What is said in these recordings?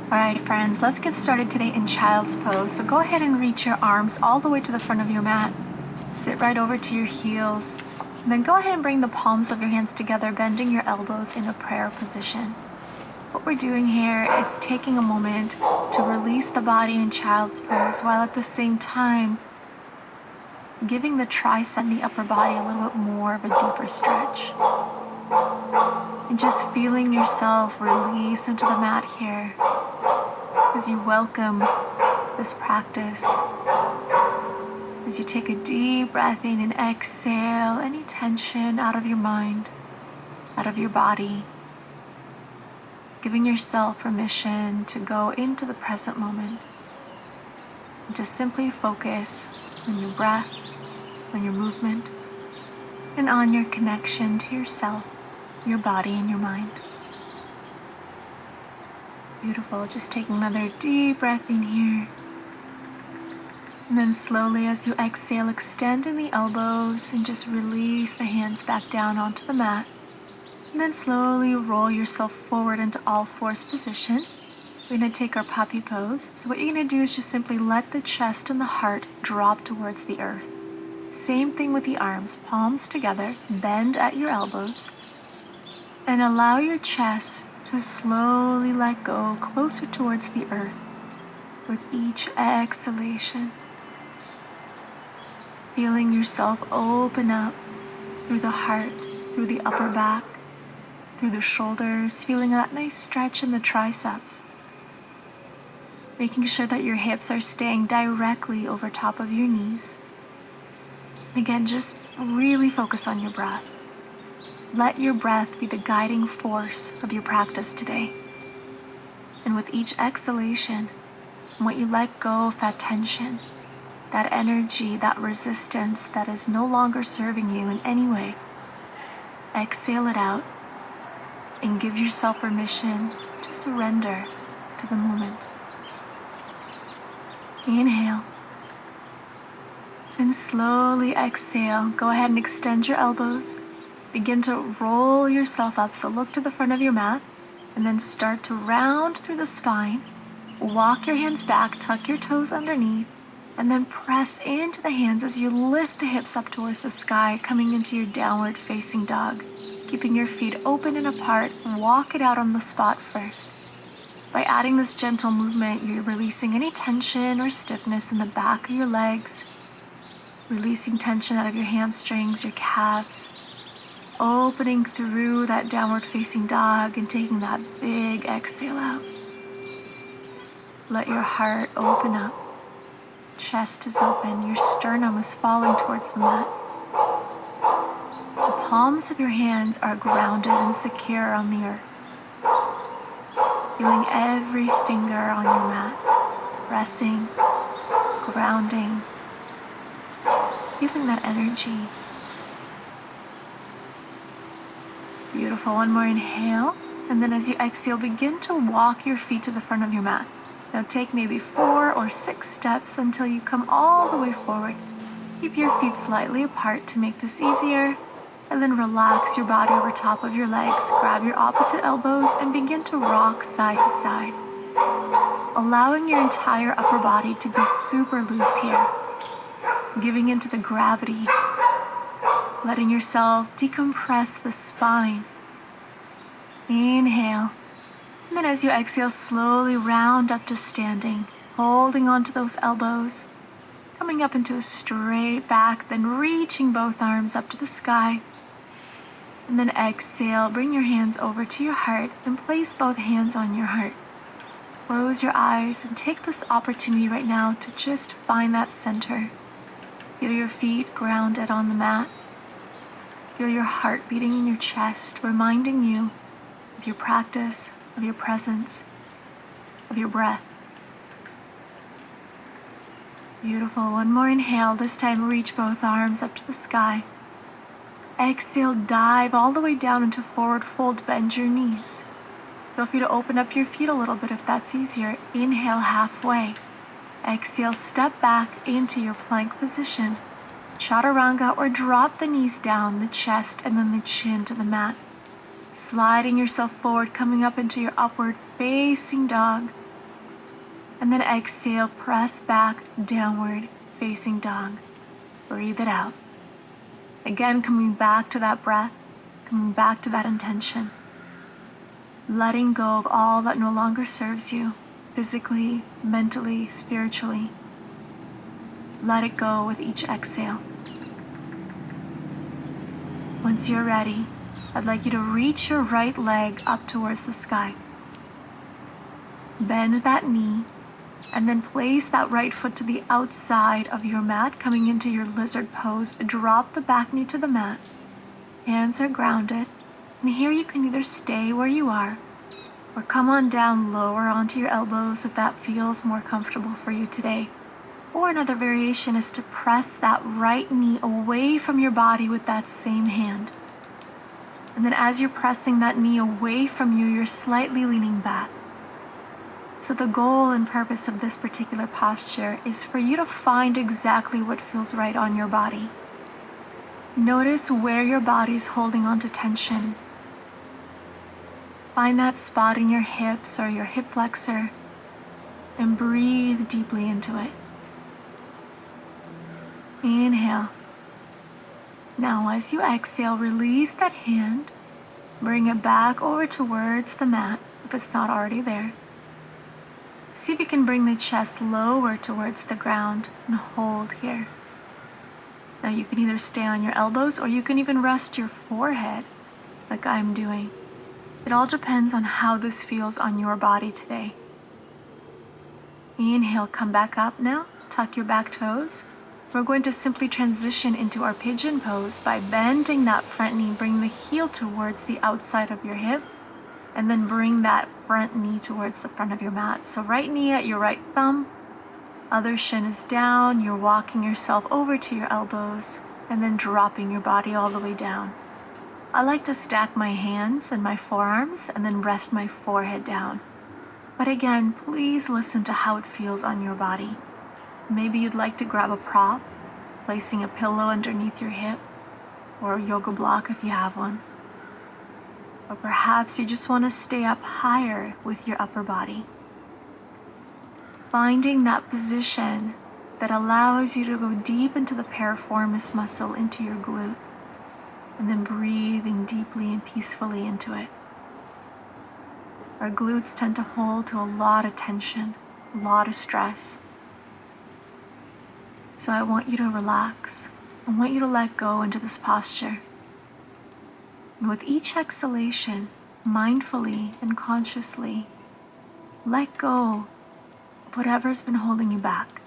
Alright friends, let's get started today in child's pose. So go ahead and reach your arms all the way to the front of your mat. Sit right over to your heels. And then go ahead and bring the palms of your hands together, bending your elbows in a prayer position. What we're doing here is taking a moment to release the body in child's pose while at the same time giving the tricep and the upper body a little bit more of a deeper stretch. And just feeling yourself release into the mat here as you welcome this practice. As you take a deep breath in and exhale any tension out of your mind, out of your body. Giving yourself permission to go into the present moment. And to simply focus on your breath, on your movement, and on your connection to yourself, your body, and your mind. Beautiful. Just taking another deep breath in here. And then slowly as you exhale, extending the elbows and just release the hands back down onto the mat. And then slowly roll yourself forward into all fours position. We're going to take our puppy pose. So what you're going to do is just simply let the chest and the heart drop towards the earth. Same thing with the arms, palms together, bend at your elbows. And allow your chest to slowly let go closer towards the earth with each exhalation. Feeling yourself open up through the heart, through the upper back, through the shoulders, feeling that nice stretch in the triceps. Making sure that your hips are staying directly over top of your knees. And again, just really focus on your breath. Let your breath be the guiding force of your practice today. And with each exhalation, what you let go of that tension, that energy, that resistance that is no longer serving you in any way, exhale it out and give yourself permission to surrender to the moment. Inhale. And slowly exhale. Go ahead and extend your elbows. Begin to roll yourself up, so look to the front of your mat, and then start to round through the spine. Walk your hands back, tuck your toes underneath, and then press into the hands as you lift the hips up towards the sky, coming into your downward facing dog. Keeping your feet open and apart, walk it out on the spot first. By adding this gentle movement, you're releasing any tension or stiffness in the back of your legs, releasing tension out of your hamstrings, your calves, opening through that downward facing dog and taking that big exhale out. Let your heart open up. Chest is open. Your sternum is falling towards the mat. The palms of your hands are grounded and secure on the earth. Feeling every finger on your mat, pressing, grounding, feeling that energy. Beautiful. One more inhale. And then as you exhale, begin to walk your feet to the front of your mat. Now take maybe 4 or 6 steps until you come all the way forward. Keep your feet slightly apart to make this easier. And then relax your body over top of your legs. Grab your opposite elbows and begin to rock side to side. Allowing your entire upper body to be super loose here. Giving into the gravity. Letting yourself decompress the spine. Inhale. And then as you exhale, slowly round up to standing. Holding onto those elbows. Coming up into a straight back, then reaching both arms up to the sky. And then exhale, bring your hands over to your heart and place both hands on your heart. Close your eyes and take this opportunity right now to just find that center. Feel your feet grounded on the mat. Feel your heart beating in your chest, reminding you of your practice, of your presence, of your breath. Beautiful. One more inhale. This time reach both arms up to the sky. Exhale, dive all the way down into forward fold, bend your knees. Feel free to open up your feet a little bit if that's easier. Inhale halfway. Exhale, step back into your plank position. Chaturanga, or drop the knees down, the chest, and then the chin to the mat. Sliding yourself forward, coming up into your upward facing dog. And then exhale, press back, downward, facing dog. Breathe it out. Again, coming back to that breath, coming back to that intention. Letting go of all that no longer serves you, physically, mentally, spiritually. Let it go with each exhale. Once you're ready, I'd like you to reach your right leg up towards the sky. Bend that knee, and then place that right foot to the outside of your mat, coming into your lizard pose. Drop the back knee to the mat. Hands are grounded. And here you can either stay where you are or come on down lower onto your elbows if that feels more comfortable for you today. Or another variation is to press that right knee away from your body with that same hand. And then as you're pressing that knee away from you, you're slightly leaning back. So the goal and purpose of this particular posture is for you to find exactly what feels right on your body. Notice where your body's holding on to tension. Find that spot in your hips or your hip flexor and breathe deeply into it. Inhale. Now as you exhale, release that hand. Bring it back over towards the mat if it's not already there. See if you can bring the chest lower towards the ground and hold here. Now you can either stay on your elbows or you can even rest your forehead like I'm doing. It all depends on how this feels on your body today. Inhale, come back up now. Tuck your back toes. We're going to simply transition into our pigeon pose by bending that front knee. Bring the heel towards the outside of your hip. And then bring that front knee towards the front of your mat. So right knee at your right thumb. Other shin is down. You're walking yourself over to your elbows. And then dropping your body all the way down. I like to stack my hands and my forearms and then rest my forehead down. But again, please listen to how it feels on your body. Maybe you'd like to grab a prop, placing a pillow underneath your hip, or a yoga block if you have one. Or perhaps you just want to stay up higher with your upper body. Finding that position that allows you to go deep into the piriformis muscle, into your glute. And then breathing deeply and peacefully into it. Our glutes tend to hold to a lot of tension, a lot of stress. So I want you to relax. I want you to let go into this posture. And with each exhalation, mindfully and consciously, let go of whatever's been holding you back.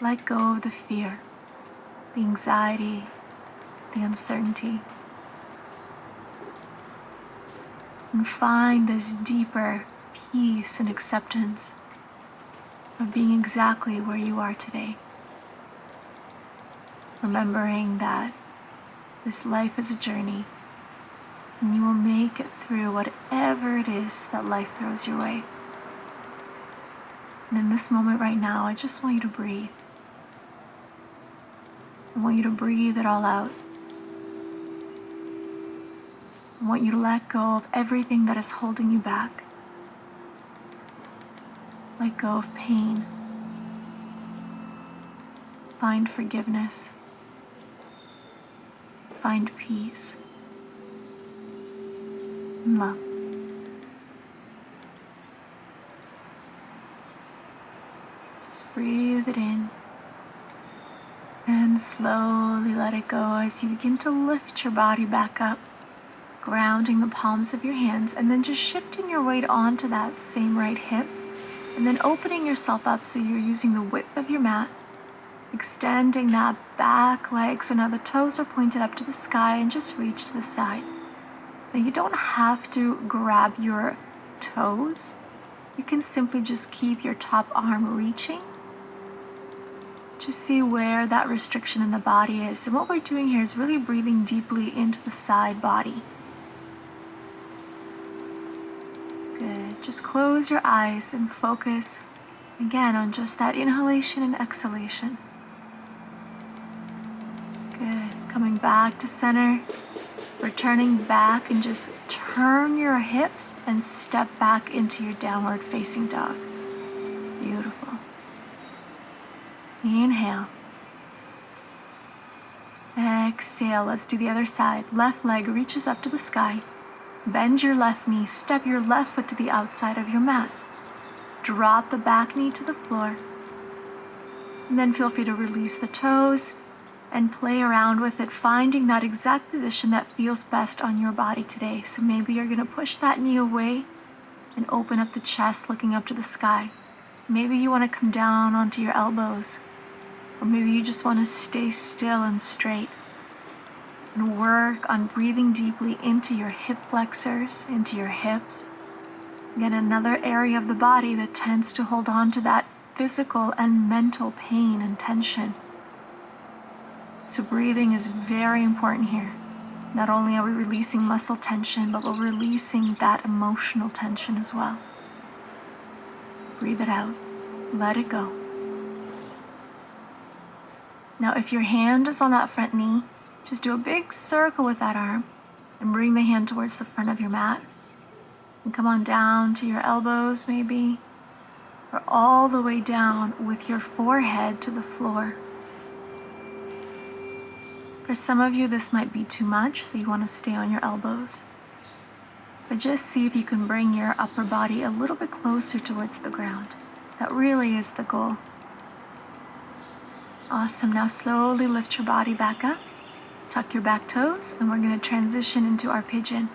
Let go of the fear, the anxiety, the uncertainty, and find this deeper peace and acceptance of being exactly where you are today. Remembering that this life is a journey and you will make it through whatever it is that life throws your way. And in this moment right now, I just want you to breathe. I want you to breathe it all out. I want you to let go of everything that is holding you back. Let go of pain. Find forgiveness. Find peace and love. Just breathe it in and slowly let it go as you begin to lift your body back up. Grounding the palms of your hands and then just shifting your weight onto that same right hip and then opening yourself up so you're using the width of your mat, extending that back leg so now the toes are pointed up to the sky and just reach to the side. Now you don't have to grab your toes. You can simply just keep your top arm reaching. Just see where that restriction in the body is. And what we're doing here is really breathing deeply into the side body. Good. Just close your eyes and focus again on just that inhalation and exhalation. Good. Coming back to center, returning back and just turn your hips and step back into your downward facing dog. Beautiful. Inhale. Exhale. Let's do the other side. Left leg reaches up to the sky. Bend your left knee. Step your left foot to the outside of your mat. Drop the back knee to the floor. And then feel free to release the toes and play around with it, finding that exact position that feels best on your body today. So maybe you're going to push that knee away and open up the chest, looking up to the sky. Maybe you want to come down onto your elbows, or maybe you just want to stay still and straight and work on breathing deeply into your hip flexors, into your hips. Again, another area of the body that tends to hold on to that physical and mental pain and tension. So breathing is very important here. Not only are we releasing muscle tension, but we're releasing that emotional tension as well. Breathe it out. Let it go. Now, if your hand is on that front knee, just do a big circle with that arm and bring the hand towards the front of your mat. And come on down to your elbows maybe, or all the way down with your forehead to the floor. For some of you, this might be too much, so you want to stay on your elbows. But just see if you can bring your upper body a little bit closer towards the ground. That really is the goal. Awesome. Now slowly lift your body back up. Tuck your back toes, and we're going to transition into our pigeon.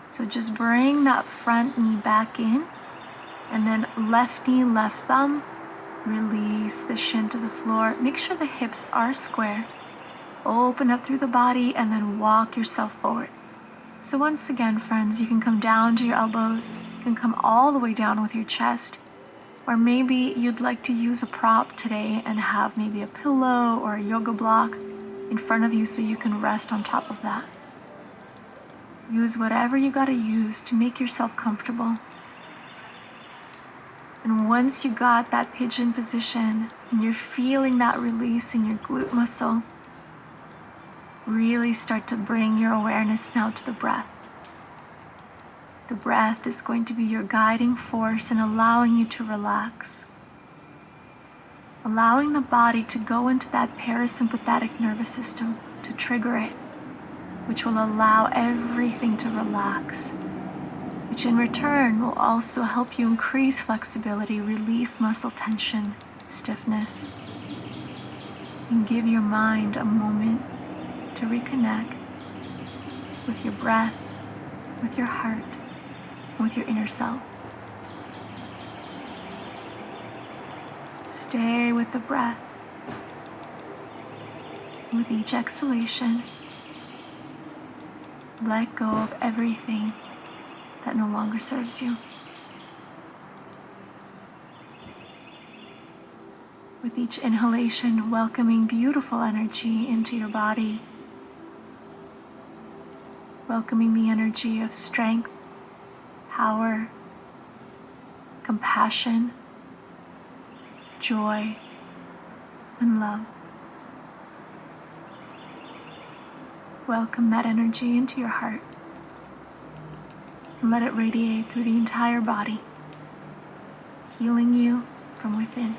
So just bring that front knee back in, and then left knee, left thumb. Release the shin to the floor. Make sure the hips are square. Open up through the body and then walk yourself forward. So once again, friends, you can come down to your elbows. You can come all the way down with your chest. Or maybe you'd like to use a prop today and have maybe a pillow or a yoga block in front of you so you can rest on top of that. Use whatever you gotta use to make yourself comfortable. And once you got that pigeon position and you're feeling that release in your glute muscle, really start to bring your awareness now to the breath. The breath is going to be your guiding force in allowing you to relax. Allowing the body to go into that parasympathetic nervous system, to trigger it, which will allow everything to relax, which in return will also help you increase flexibility, release muscle tension, stiffness, and give your mind a moment to reconnect with your breath, with your heart, and with your inner self. Stay with the breath. With each exhalation, let go of everything that no longer serves you. With each inhalation, welcoming beautiful energy into your body. Welcoming the energy of strength, power, compassion, joy, and love. Welcome that energy into your heart and let it radiate through the entire body, healing you from within.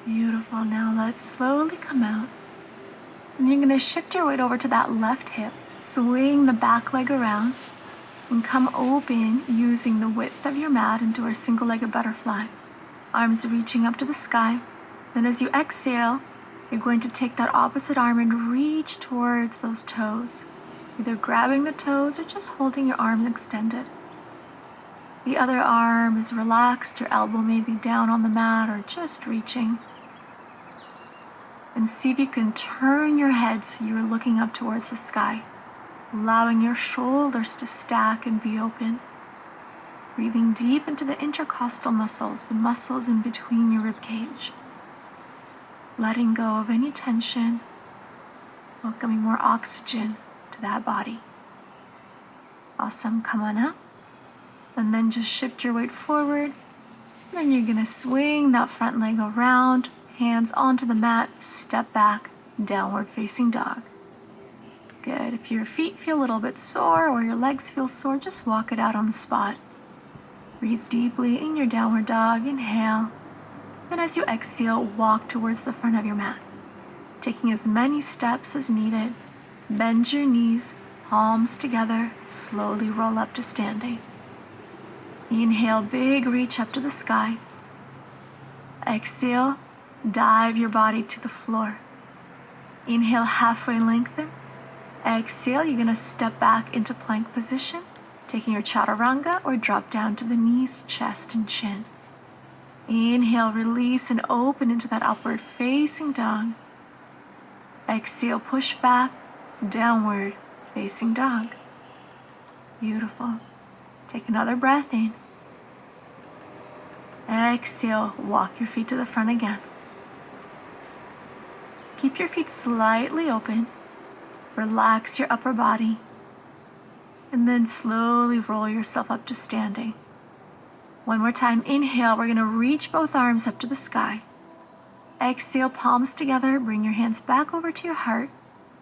Beautiful. Now let's slowly come out. And you're going to shift your weight over to that left hip, swing the back leg around, and come open using the width of your mat into a single-legged butterfly. Arms reaching up to the sky. Then as you exhale, you're going to take that opposite arm and reach towards those toes, either grabbing the toes or just holding your arms extended. The other arm is relaxed, your elbow may be down on the mat or just reaching. And see if you can turn your head so you're looking up towards the sky, allowing your shoulders to stack and be open. Breathing deep into the intercostal muscles, the muscles in between your rib cage. Letting go of any tension welcoming more oxygen to that body. Awesome, come on up. And then just shift your weight forward. Then you're gonna swing that front leg around, hands onto the mat, step back, downward facing dog. Good, if your feet feel a little bit sore or your legs feel sore, just walk it out on the spot. Breathe deeply in your downward dog, inhale. Then as you exhale, walk towards the front of your mat. Taking as many steps as needed, bend your knees, palms together, slowly roll up to standing. Inhale, big reach up to the sky. Exhale, dive your body to the floor. Inhale, halfway lengthen. Exhale, you're gonna step back into plank position, taking your chaturanga or drop down to the knees, chest, and chin. Inhale, release and open into that upward facing dog. Exhale, push back, downward facing dog. Beautiful. Take another breath in. Exhale, walk your feet to the front again. Keep your feet slightly open. Relax your upper body. And then slowly roll yourself up to standing. One more time, inhale, we're gonna reach both arms up to the sky. Exhale, palms together, bring your hands back over to your heart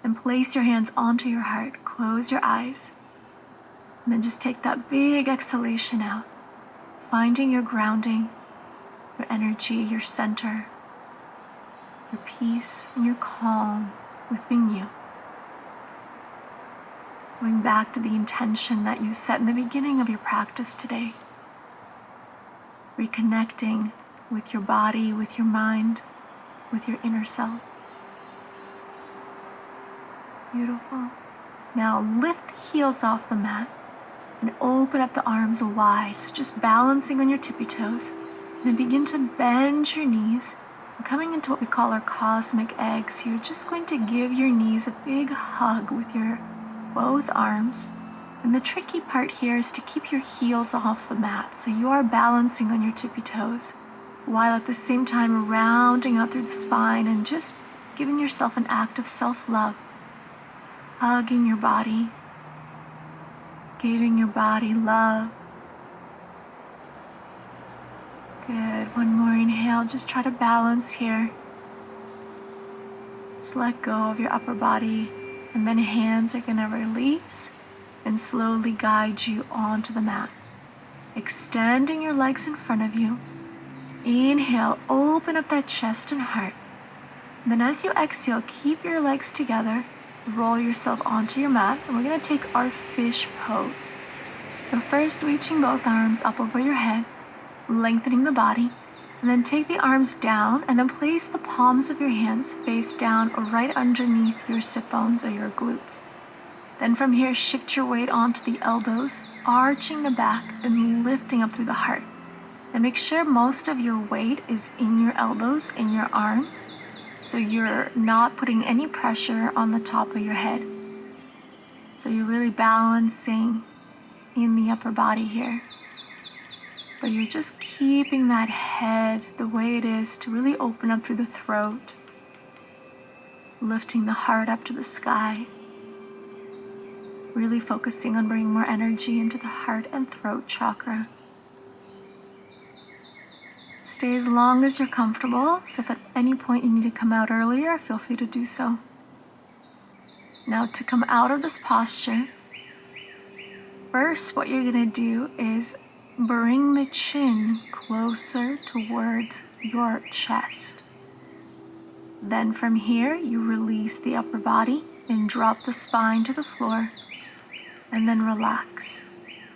and place your hands onto your heart. Close your eyes. And then just take that big exhalation out, finding your grounding, your energy, your center, your peace, and your calm within you. Going back to the intention that you set in the beginning of your practice today. Reconnecting with your body, with your mind, with your inner self. Beautiful. Now lift the heels off the mat and open up the arms wide. So just balancing on your tippy toes. And then begin to bend your knees. And coming into what we call our cosmic eggs, you're just going to give your knees a big hug with your both arms. And the tricky part here is to keep your heels off the mat. So you are balancing on your tippy toes, while at the same time rounding out through the spine and just giving yourself an act of self-love. Hugging your body, giving your body love. Good, one more inhale, just try to balance here. Just let go of your upper body, and then hands are gonna release and slowly guide you onto the mat. Extending your legs in front of you. Inhale, open up that chest and heart. And then as you exhale, keep your legs together, roll yourself onto your mat, and we're gonna take our fish pose. So first, reaching both arms up over your head, lengthening the body, and then take the arms down and then place the palms of your hands face down right underneath your sit bones or your glutes. Then from here, shift your weight onto the elbows, arching the back and lifting up through the heart. And make sure most of your weight is in your elbows, in your arms, so you're not putting any pressure on the top of your head. So you're really balancing in the upper body here. But you're just keeping that head the way it is to really open up through the throat, lifting the heart up to the sky, really focusing on bringing more energy into the heart and throat chakra. Stay as long as you're comfortable, so if at any point you need to come out earlier, feel free to do so. Now to come out of this posture, first what you're gonna do is bring the chin closer towards your chest. Then from here, you release the upper body and drop the spine to the floor, and then relax.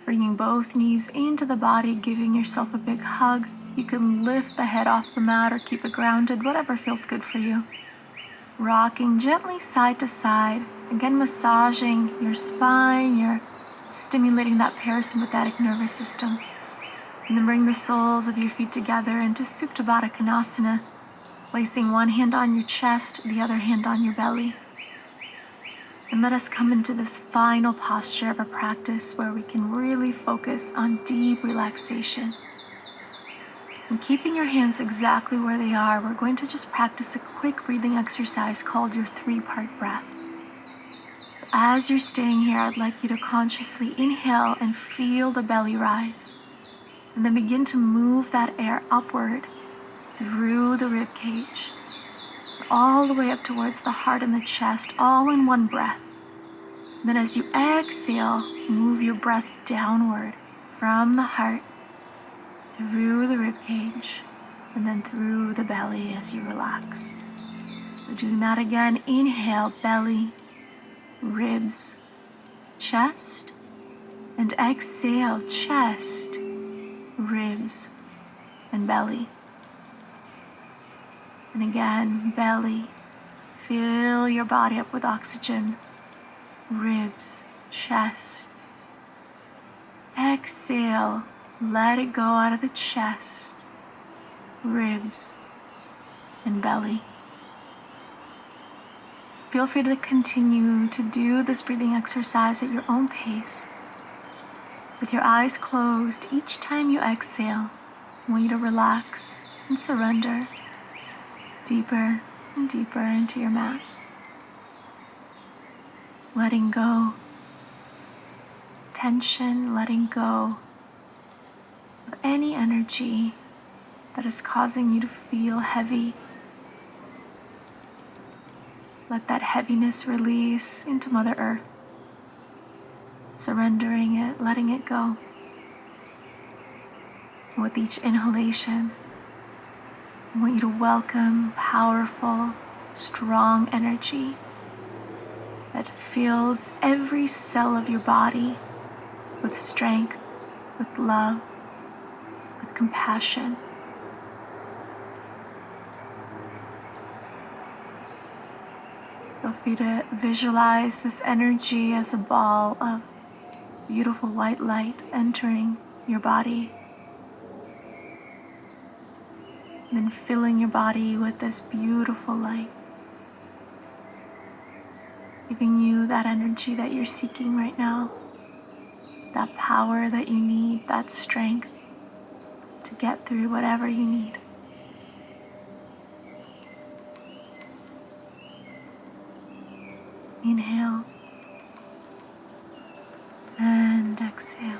Bringing both knees into the body, giving yourself a big hug. You can lift the head off the mat or keep it grounded, whatever feels good for you. Rocking gently side to side, again massaging your spine, you're stimulating that parasympathetic nervous system. And then bring the soles of your feet together into Supta Baddha Konasana, placing one hand on your chest, the other hand on your belly. And let us come into this final posture of a practice where we can really focus on deep relaxation. And keeping your hands exactly where they are, we're going to just practice a quick breathing exercise called your 3-part breath. as you're staying here, I'd like you to consciously inhale and feel the belly rise. And then begin to move that air upward through the rib cage, all the way up towards the heart and the chest, all in one breath. And then as you exhale, move your breath downward from the heart, through the rib cage, and then through the belly as you relax. So doing that again, inhale, belly, ribs, chest, and exhale, chest, ribs, and belly. And again, belly, fill your body up with oxygen, ribs, chest. Exhale, let it go out of the chest, ribs, and belly. Feel free to continue to do this breathing exercise at your own pace. With your eyes closed, each time you exhale, I want you to relax and surrender deeper and deeper into your mat. Letting go tension, letting go of any energy that is causing you to feel heavy. Let that heaviness release into Mother Earth, surrendering it, letting it go. And with each inhalation, I want you to welcome powerful, strong energy that fills every cell of your body with strength, with love, with compassion. Feel free to visualize this energy as a ball of beautiful white light entering your body, and then filling your body with this beautiful light, giving you that energy that you're seeking right now, that power that you need, that strength to get through whatever you need. Inhale and exhale.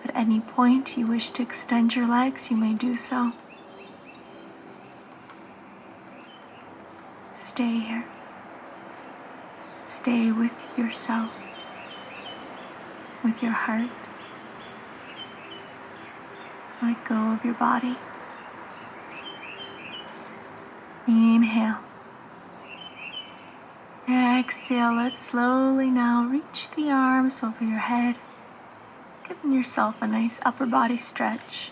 At any point you wish to extend your legs, you may do so. Stay here. Stay with yourself, with your heart. Let go of your body. Inhale. Exhale. Let's slowly now reach the arms over your head, giving yourself a nice upper body stretch.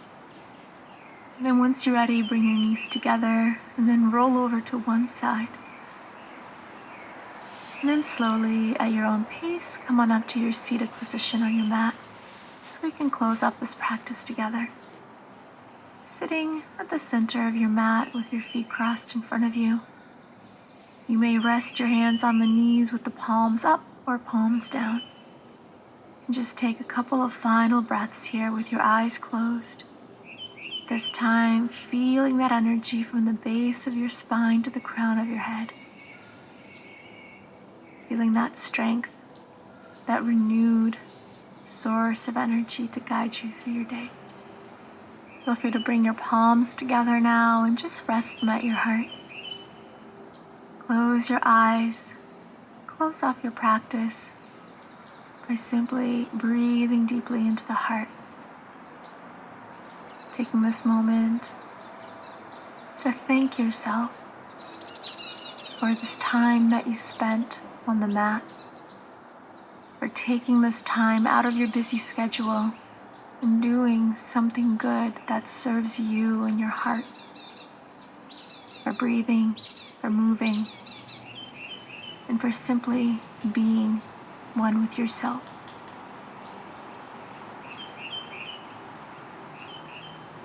And then once you're ready, bring your knees together and then roll over to one side. And then slowly, at your own pace, come on up to your seated position on your mat so we can close up this practice together. Sitting at the center of your mat with your feet crossed in front of you. You may rest your hands on the knees with the palms up or palms down. And just take a couple of final breaths here with your eyes closed. This time, feeling that energy from the base of your spine to the crown of your head. Feeling that strength, that renewed source of energy to guide you through your day. Feel free to bring your palms together now and just rest them at your heart. Close your eyes, close off your practice by simply breathing deeply into the heart. Taking this moment to thank yourself for this time that you spent on the mat, for taking this time out of your busy schedule and doing something good that serves you and your heart, for breathing, for moving, and for simply being one with yourself.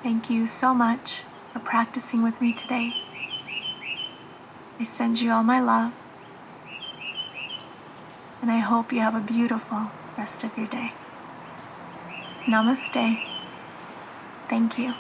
Thank you so much for practicing with me today. I send you all my love, and I hope you have a beautiful rest of your day. Namaste. Thank you.